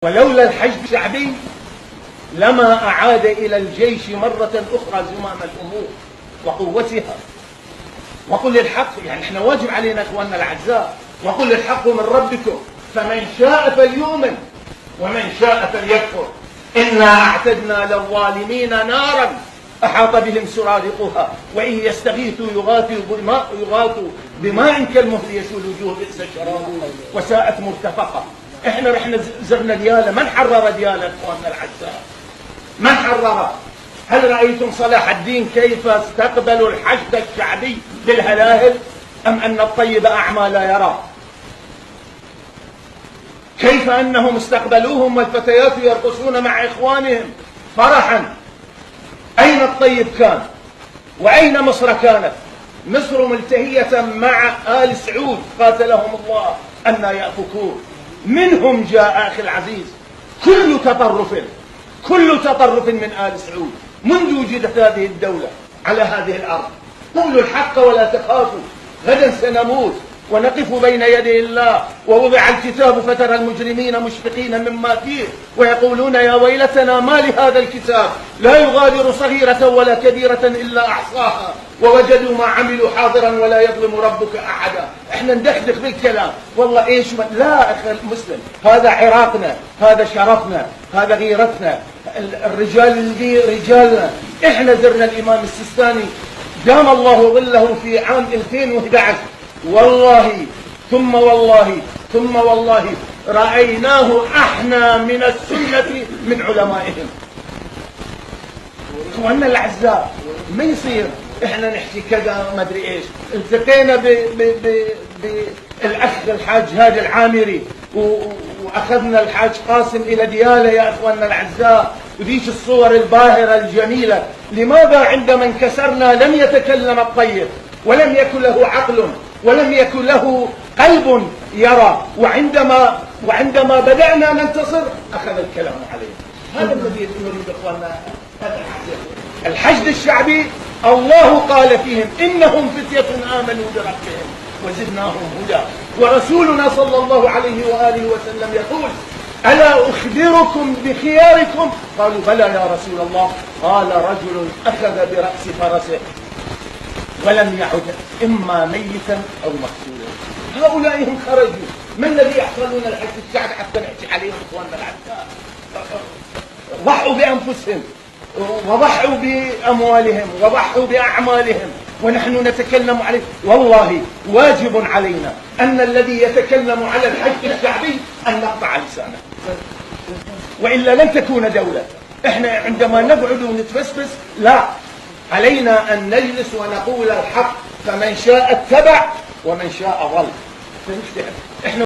ولولا الحشد الشعبي لما أعاد إلى الجيش مرة أخرى زمام الأمور وقوتها. وقل الحق، يعني احنا واجب علينا اخواننا الاعزاء، وقل الحق من ربكم فمن شاء فليؤمن ومن شاء فليكفر إنا أعتدنا للظالمين نارا أحاط بهم سرادقها وإن يستغيثوا يغاثوا بماء كالمهل يشوي الوجوه بئس الشراب وساءت مرتفقة. احنا رحنا زرنا ديالى، من حرر ديالى اخواننا الاعزاء؟ من حرر؟ هل رأيتم صلاح الدين كيف استقبلوا الحشد الشعبي بالهلاهل أم أن الطيب أعمى لا يرى؟ كيف أنهم استقبلوهم والفتيات يرقصون مع إخوانهم فرحا؟ أين الطيب كان؟ وأين مصر كانت؟ مصر ملتهية مع آل سعود قاتلهم الله أن يأفكون. منهم جاء أخي العزيز كل تطرف من آل سعود منذ وجدت هذه الدولة على هذه الأرض. قولوا الحق ولا تخافوا، غدا سنموت ونقف بين يدي الله. ووضع الكتاب فترى المجرمين مشفقين مما فيه ويقولون يا ويلتنا ما لهذا الكتاب لا يغادر صغيرة ولا كبيرة إلا أحصاها ووجدوا ما عملوا حاضرا ولا يظلم ربك أحدا. احنا ندخدخ بالكلام والله ايش لا أخي المسلم، هذا عراقنا، هذا شرفنا، هذا غيرتنا، الرجال اللي رجالنا. احنا زرنا الإمام السيستاني دام الله ظله في عام 2011 والله ثم والله رأيناه أحنى من السنة من علمائهم. اخواننا الأعزاء ما يصير احنا نحكي كذا ما ادري ايش. التقينا بالأخ الحاج هادي العامري واخذنا الحاج قاسم الى ديالى يا اخواننا الاعزاء، وديش الصور الباهرة الجميلة. لماذا عندما انكسرنا لم يتكلم الطيب ولم يكن له عقل ولم يكن له قلب يرى، وعندما بدأنا ننتصر أخذ الكلام عليه؟ هذا الذي نريد اخواننا. الحشد الشعبي الله قال فيهم إنهم فتية آمنوا بربهم وزدناهم هدى. ورسولنا صلى الله عليه وآله وسلم يقول ألا أخبركم بخياركم؟ قالوا بلى يا رسول الله. قال رجل أخذ برأس فرسه ولم يعد إما ميتا أو مقتولا. هؤلاء هم خرجوا. ما الذي يحصلون الحشد الشعبي حتى نحكي عليهم اخواننا العزاء؟ ضحوا بأنفسهم وضحوا بأموالهم وضحوا بأعمالهم ونحن نتكلم عليه. والله واجب علينا أن الذي يتكلم على الحشد الشعبي أن نقطع لسانه، وإلا لن تكون دولة. احنا عندما نقعد ونتفسفس لا، علينا أن نجلس ونقول الحق، فمن شاء اتبع ومن شاء ظل. احنا